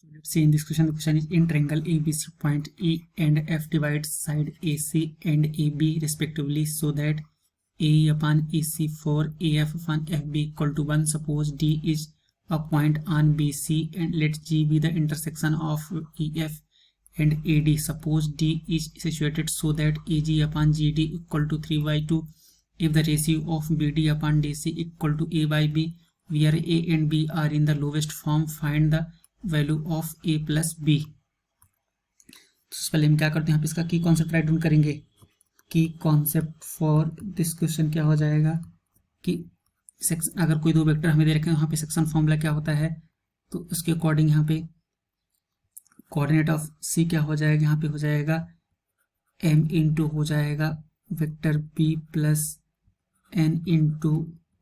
Let's see in this question, the question is in triangle ABC point E and F divides side AC and AB respectively so that AE upon EC for AF upon FB equal to 1. Suppose D is a point on BC and let G be the intersection of EF and AD. Suppose D is situated so that AG upon GD equal to 3/2. If the ratio of BD upon DC equal to A/B, where A and B are in the lowest form, find the value of A plus B. तो पहले हम क्या करते हैं, यहाँ पे इसका की कॉन्सेप्ट राइट डाउन करेंगे। की कॉन्सेप्ट फॉर दिस क्वेश्चन क्या हो जाएगा कि सेक्शन, अगर कोई दो वेक्टर हमें दे रखे हैं वहाँ पे सेक्शन फॉर्मूला क्या होता है, तो उसके अकॉर्डिंग यहाँ पे कोऑर्डिनेट ऑफ सी क्या हो जाएगा, यहाँ पे हो जाएगा एम इंटू हो जाएगा vector B plus N into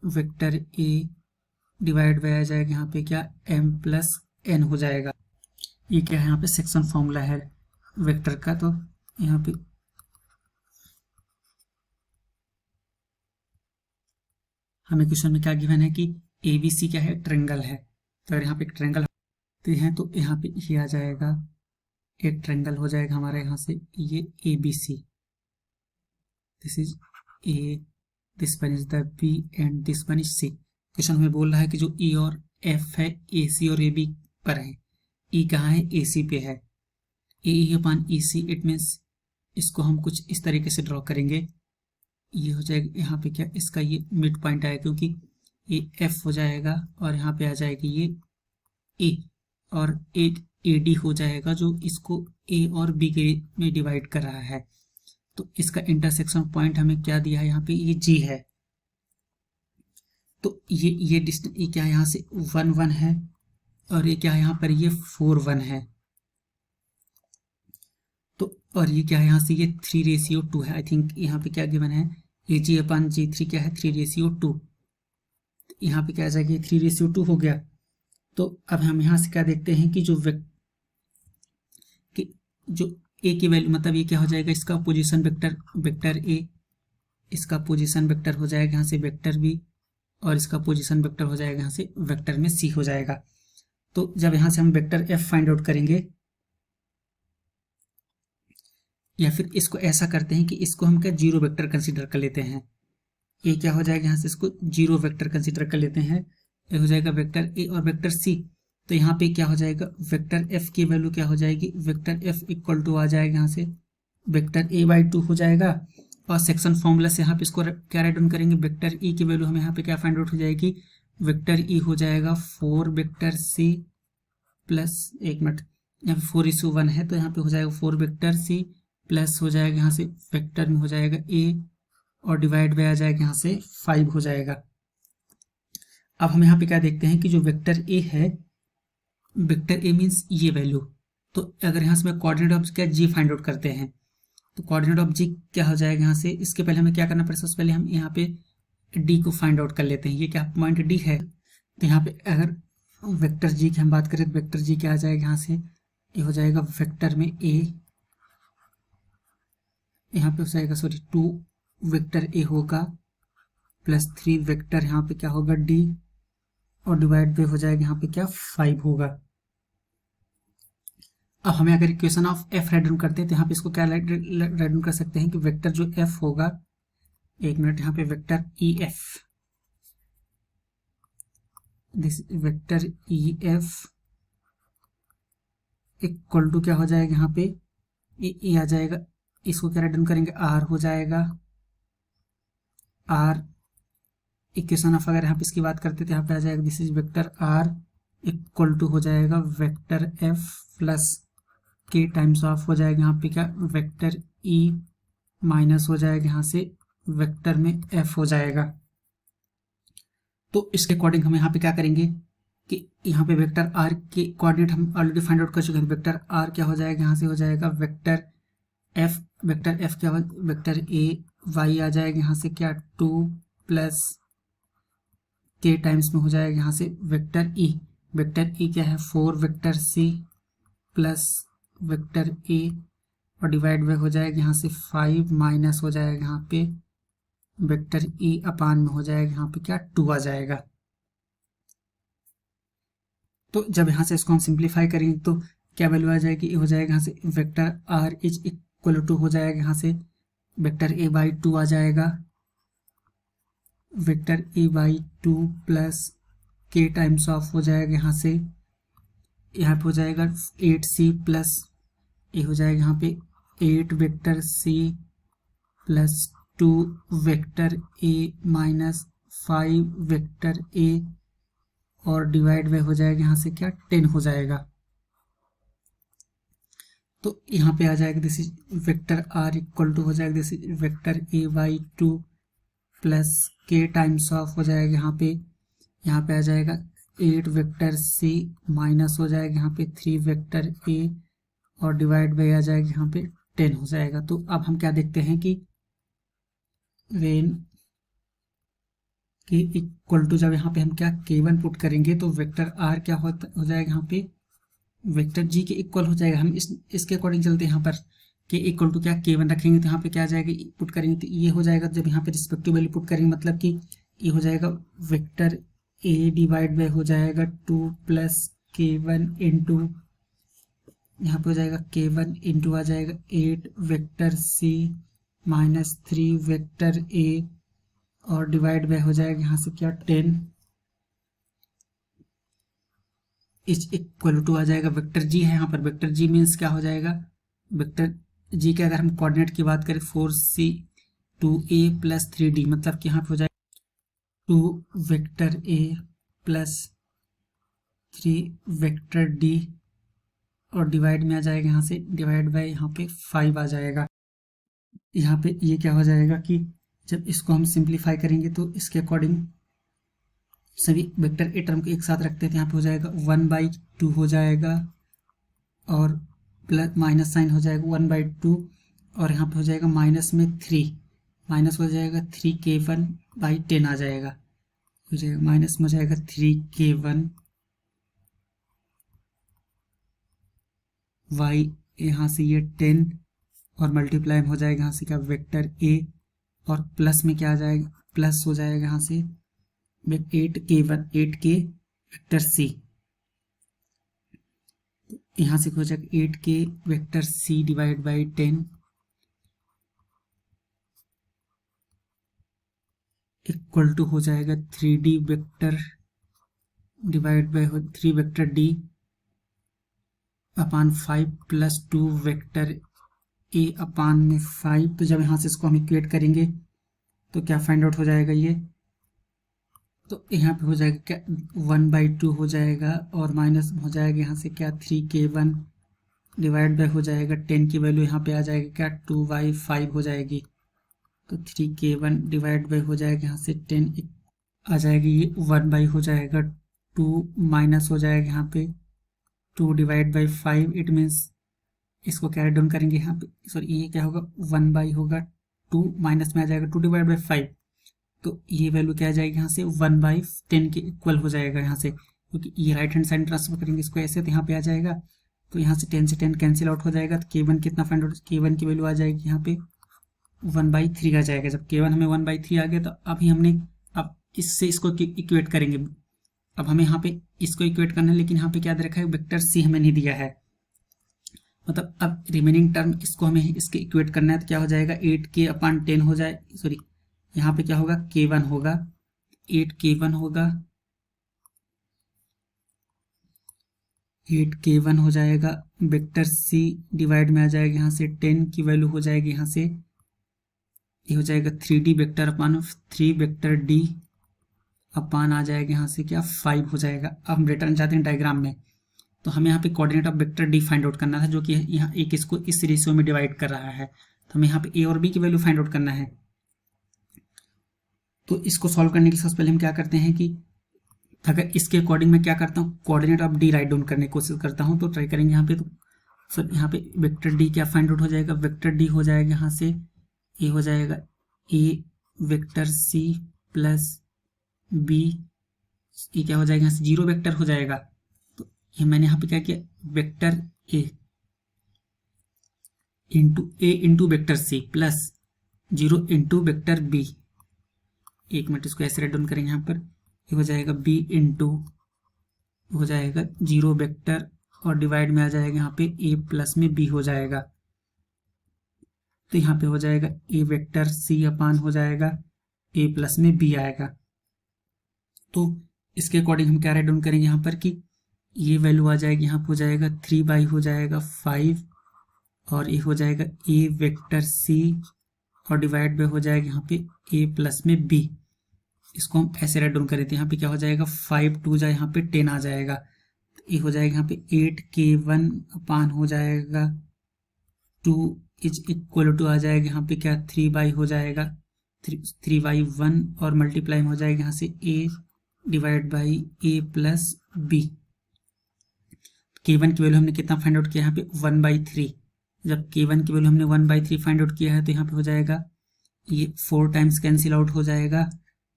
vector A divide by आ जाएगा यहाँ पे क्या एम प्लस एन हो जाएगा। ये क्या है, यहाँ पे सेक्शन फॉर्मूला है वेक्टर का। तो यहाँ पे हमें क्वेश्चन में क्या गिवन है कि एबीसी क्या है, ट्रायंगल है। तो अगर यहाँ पे एक ट्रायंगल है तो यहाँ पे ये आ जाएगा, एक ट्रायंगल हो जाएगा हमारा यहाँ से ये ABC, this is A, this one is the B and this one is C. Question हमें बोल रहा है कि जो ई और एफ है ए सी और ए बी पर है, ई कहाँ है, ए सी पे है, A upon E C. It means इसको हम कुछ इस तरीके से ड्रॉ करेंगे, ये हो जाएगा यहाँ पे क्या, इसका ये मिड पॉइंट आएगा क्योंकि ये एफ हो जाएगा और यहाँ पे आ जाएगी ये ए, और एक ए डी हो जाएगा जो इसको ए और बी के में डिवाइड कर रहा है। तो इसका इंटरसेक्शन पॉइंट हमें क्या दिया है, यहाँ पे ये जी है। तो ये डिस्टेंस ये क्या है, यहाँ से 1 1 है और ये क्या है, यहाँ पर ये 4 1 है। तो और ये क्या है, यहाँ से ये 3/2 है। आई थिंक यहाँ पे क्या गिवन है, ए जी अपन जी3 क्या है 3/2। यहाँ पे क्या आ जाएगा, 3/2 हो गया। तो अब हम यहाँ से क्या देखते हैं कि जो ए की वैल्यू, मतलब ये क्या हो जाएगा, इसका पोजीशन वेक्टर वेक्टर ए, इसका पोजीशन वेक्टर हो जाएगा यहाँ से वेक्टर बी, और इसका पोजीशन वेक्टर हो जाएगा यहाँ से वेक्टर में सी हो जाएगा। तो जब यहाँ से हम वेक्टर एफ फाइंड आउट करेंगे, या फिर इसको ऐसा करते हैं कि इसको हम क्या जीरो वेक्टर कंसीडर कर लेते हैं। ये क्या हो जाएगा, यहाँ से इसको जीरो वेक्टर कंसीडर कर लेते हैं। ये हो जाएगा वेक्टर ए और वेक्टर सी। तो यहाँ पे क्या हो जाएगा, वेक्टर एफ की वैल्यू क्या हो जाएगी, वेक्टर एफ इक्वल टू आ जाएगा यहाँ से वेक्टर A/2 हो जाएगा। और सेक्शन फॉर्मूला से यहाँ पे इसको क्या राइट डाउन करेंगे, वेक्टर ई की वैल्यू हमें यहाँ पे क्या फाइंड आउट हो जाएगी, वेक्टर ई हो जाएगा 4 वेक्टर सी प्लस, एक मिनट, यहाँ पे 4/1 है तो यहाँ पे हो जाएगा 4 वेक्टर सी प्लस हो जाएगा यहाँ से वेक्टर में हो जाएगा ए और डिवाइड बाय आ जाएगा यहाँ से 5 हो जाएगा। अब हम यहाँ पे क्या देखते हैं कि जो वेक्टर ए है, वेक्टर ए मीन्स ये वैल्यू। तो अगर यहाँ से मैं कोऑर्डिनेट ऑफ क्या जी फाइंड आउट करते हैं, तो कोऑर्डिनेट ऑफ जी क्या हो जाएगा, यहाँ से इसके पहले हमें क्या करना पड़ेगा, सबसे पहले हम यहाँ पे डी को फाइंड आउट कर लेते हैं। ये क्या पॉइंट डी है, तो यहाँ पे अगर वेक्टर जी की हम बात करें तो वेक्टर जी क्या आ जाएगा, यहाँ से ये हो जाएगा वेक्टर में ए, यहाँ पे हो जाएगा 2 वेक्टर ए होगा प्लस 3 वेक्टर यहाँ पे क्या होगा डी, और डिवाइड पे हो जाएगा यहाँ पे क्या 5 होगा। अब हमें अगर equation of F write down करते हैं तो यहाँ पे इसको क्या राइट डाउन कर सकते हैं कि वेक्टर जो एफ होगा, एक मिनट, यहाँ पे vector E F, this vector E F equal to क्या हो जाएगा, यहाँ पे ये आ जाएगा, इसको क्या राइट डाउन करेंगे, आर हो जाएगा, आर इक्वेशन ऑफ अगर यहाँ पे इसकी बात करते तो यहाँ पे आ जाएगा this is vector r equal to हो जाएगा vector f plus k times of हो जाएगा यहाँ पे क्या वेक्टर ई माइनस हो जाएगा यहाँ से वेक्टर में एफ हो जाएगा। तो इसके अकॉर्डिंग हम यहाँ पे क्या करेंगे कि यहाँ पे वेक्टर आर के कोऑर्डिनेट हम ऑलरेडी फाइंड आउट कर चुके हैं। वेक्टर आर क्या हो जाएगा, यहाँ से हो जाएगा वेक्टर एफ क्या वेक्टर ए वाई आ जाएगा यहाँ से क्या 2 प्लस के टाइम्स में हो जाएगा यहाँ से वेक्टर ई क्या है 4 vector c plus vector a और डिवाइड बाय हो जाएगा यहाँ से 5 माइनस हो जाएगा यहाँ पे वेक्टर ई अपान में हो जाएगा यहाँ पे क्या 2 आ जाएगा। तो जब यहाँ से इसको हम सिंप्लीफाई करेंगे तो क्या वैल्यू आ जाएगी, ये हो जाएगा यहाँ से vector r is equal to हो जाएगा यहाँ से वेक्टर ए बाई टू आ जाएगा, vector a by two plus k times of हो जाएगा यहाँ से, यहाँ पे हो जाएगा 8c प्लस ये हो जाएगा यहाँ पे 8 vector c plus 2 vector a minus 5 vector a और डिवाइड बाय हो जाएगा यहाँ से क्या 10 हो जाएगा। तो यहाँ पे आ जाएगा this is vector r equal to हो जाएगा this is vector a by two plus k times of हो जाएगा यहाँ पे आ जाएगा 8 वेक्टर c माइनस हो जाएगा यहाँ पे 3 वेक्टर a और डिवाइड बाय आ जाएगा यहाँ पे 10 हो जाएगा। तो अब हम क्या देखते हैं कि वेन के इक्वल टू जब यहाँ पे हम क्या k1 पुट करेंगे तो वेक्टर r क्या हो जाएगा यहाँ पे वेक्टर g के इक्वल हो जाएगा। हम इसके अकॉर्डिंग चलते हैं, यहाँ पर के इक्वल टू क्या k1 रखेंगे तो यहाँ पे क्या आ जाएगा पुट करेंगे तो ये हो जाएगा, जब यहाँ पे रिस्पेक्टिव वैल्यू पुट करेंगे मतलब कि ये हो जाएगा वेक्टर a डिवाइड बाय हो जाएगा 2 प्लस k1 इंटू यहाँ पे हो जाएगा k1 इंटू आ जाएगा 8 vector c minus 3 vector a और डिवाइड बाय हो जाएगा यहाँ से क्या 10 इज इक्वल टू आ जाएगा वेक्टर जी है यहाँ पर। वेक्टर जी मीन्स क्या हो जाएगा, वेक्टर जी के अगर हम कोऑर्डिनेट की बात करें 4c 2a प्लस 3d मतलब कि यहाँ पे हो जाएगा 2 vector a plus 3 vector d और डिवाइड में आ जाएगा यहाँ से डिवाइड बाय यहाँ पे 5 आ जाएगा। यहाँ पे ये क्या हो जाएगा कि जब इसको हम सिंप्लीफाई करेंगे तो इसके अकॉर्डिंग सभी वेक्टर ए टर्म को एक साथ रखते थे, यहाँ पे हो जाएगा 1/2 हो जाएगा और प्लस माइनस साइन हो जाएगा 1/2 और यहाँ पे हो जाएगा माइनस में 3 माइनस हो जाएगा 3k1/10 आ जाएगा, हो जाएगा माइनस में हो जाएगा 3k1 y यहाँ से ये 10 और मल्टीप्लाई हो जाएगा यहाँ से क्या वेक्टर a और प्लस में क्या आ जाएगा प्लस हो जाएगा यहाँ से 8k वेक्टर c, यहाँ से हो जाएगा 8k vector c divide by 10 equal to हो जाएगा 3d vector divide by 3 vector d upon 5 plus 2 vector a upon में 5। तो जब यहाँ से इसको हम इक्वेट करेंगे तो क्या फाइंड आउट हो जाएगा ये, तो यहाँ पे हो जाएगा क्या 1/2 हो जाएगा और माइनस हो जाएगा यहाँ से क्या 3k1 डिवाइड बाय हो जाएगा 10 की वैल्यू यहाँ पे आ जाएगा क्या 2/5 हो जाएगी, तो 3k1 डिवाइड बाय हो जाएगा यहाँ से 10 आ जाएगी ये 1 हो जाएगा 2 माइनस हो जाएगा यहाँ पे 2 डिवाइड बाई 5 इट मीन्स इसको कैरी डाउन करेंगे यहाँ पे सॉरी ये क्या होगा 1 होगा 2 माइनस में आ जाएगा 2 डिवाइड बाई 5 तो ये वैल्यू क्या आ जाएगी यहाँ से 1/10 के इक्वल हो जाएगा यहाँ से, क्योंकि ये राइट हैंड साइड ट्रांसफर करेंगे इसको ऐसे तो यहाँ पे आ जाएगा, तो यहाँ से 10 से 10 कैंसिल आउट हो जाएगा तो k1 कितना फाइंड आउट k1 की वैल्यू आ जाएगी यहाँ पे 1/3 आ जाएगा। जब k1 हमें 1/3 आ गया तो अभी हमने अब इससे इसको इक्वेट करेंगे, अब हमें यहाँ पे इसको इक्वेट करना है लेकिन यहाँ पे क्या दे रखा है वेक्टर c हमें नहीं दिया है, मतलब अब रिमेनिंग टर्म इसको हमें इसके इक्वेट करना है तो क्या हो जाएगा 8k/10 हो जाए सॉरी यहाँ पे क्या होगा k1 होगा 8k1 होगा 8k1 हो जाएगा वेक्टर c डिवाइड में आ जाएगा यहाँ से 10 की वैल्यू हो जाएगी यहाँ से ये हो जाएगा 3d वेक्टर अपान 3 वेक्टर d अपान आ जाएगा यहाँ से क्या 5 हो जाएगा। अब हम रिटर्न चाहते हैं डायग्राम में, तो हमें यहाँ पे coordinate of vector D find out करना था जो कि यहाँ एक इसको इस रेशियो में डिवाइड कर रहा है, तो हमें यहाँ पे ए और बी की वैल्यू फाइंड आउट करना है। तो इसको सॉल्व करने के लिए सबसे पहले हम क्या करते हैं कि अगर इसके अकॉर्डिंग मैं क्या करता हूँ coordinate of D write down करने की कोशिश करता हूँ, तो ट्राई करेंगे यहाँ पे। तो सर यहाँ पे वेक्टर डी क्या फाइंड आउट हो जाएगा, वेक्टर डी हो जाएगा यहाँ से ए हो जाएगा ए वेक्टर सी प्लस बी, ये क्या हो जाएगा यहाँ से 0 वेक्टर हो जाएगा, तो ये मैंने यहाँ पे क्या किया vector a into vector c plus 0 into vector b, एक मिनट इसको ऐसे राइट डाउन करेंगे यहाँ पर, ये हो जाएगा बी इंटू हो जाएगा 0 वेक्टर और डिवाइड में आ जाएगा यहाँ पे a प्लस में b हो जाएगा। तो यहाँ पे हो जाएगा a वेक्टर c अपान हो जाएगा a प्लस में b आएगा। तो इसके अकॉर्डिंग हम क्या राइट डाउन करेंगे यहाँ पर कि ये वैल्यू आ जाएगी, यहाँ पे हो जाएगा 3 हो जाएगा 5 और ये हो जाएगा a वेक्टर c और डिवाइड में हो जाएगा यहाँ पे a प्लस में b। इसको हम ऐसे राइट डाउन करें तो यहाँ पे क्या हो जाएगा 5 2 जा यहाँ पे 10 आ जाएगा। तो ये हो जाएगा यहाँ पे 8k1 अपान हो जाएगा 2 इज इक्वल टू आ जाएगा यहाँ पे क्या 3 हो जाएगा 3/1 और मल्टीप्लाई हो जाएगा यहाँ से a divide by a plus b। k1 की वैल्यू हमने कितना फाइंड आउट किया यहाँ पे 1/3। जब k1 की वैल्यू हमने 1/3 फाइंड आउट किया है तो यहाँ पे हो जाएगा ये 4 टाइम्स कैंसिल आउट हो जाएगा।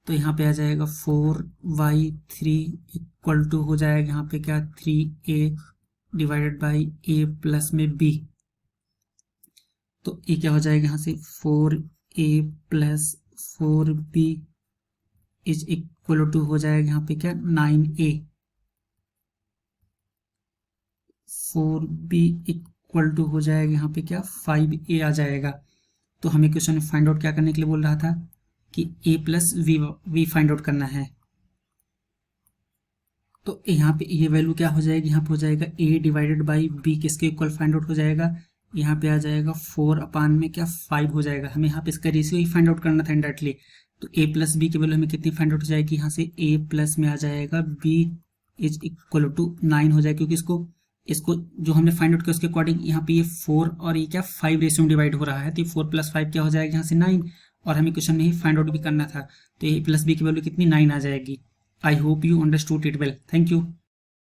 तो यहाँ पे आ जाएगा 4/3 इक्वल टू हो जाएगा यहाँ पे क्या 3a divided by a plus में b। तो ये क्या हो जाएगा यहाँ से 4a plus 4b is equal to हो जाएगा यहाँ पे क्या 9a। 4b इक्वल टू हो जाएगा यहाँ पे क्या 5a आ जाएगा। तो हमें क्वेश्चन में फाइंड आउट क्या करने के लिए बोल रहा था कि a plus v find out करना है। तो यहाँ पे ये वैल्यू क्या हो जाएगी, यहाँ पे हो जाएगा a डिवाइडेड बाई b किसके इक्वल फाइंड आउट हो जाएगा, यहाँ पे आ जाएगा 4 अपान में क्या 5 हो जाएगा। हमें यहाँ पे इसका रेशियो ही फाइंड आउट करना था इंडायरेक्टली। तो a प्लस बी की वैल्यू हमें कितनी फाइंड आउट हो जाएगी, यहाँ से a प्लस में आ जाएगा b इज इक्वल टू 9 हो जाएगा, क्योंकि इसको जो हमने फाइंड आउट किया उसके अकॉर्डिंग यहाँ पे ये 4 और ये क्या 5 रेशियो में डिवाइड हो रहा है। तो ये 4 + 5 क्या हो जाएगा यहाँ से 9 और हमें क्वेश्चन में ही फाइंड आउट भी करना था। तो a प्लस बी की वैल्यू कितनी 9 आ जाएगी। I hope you understood it well. Thank you.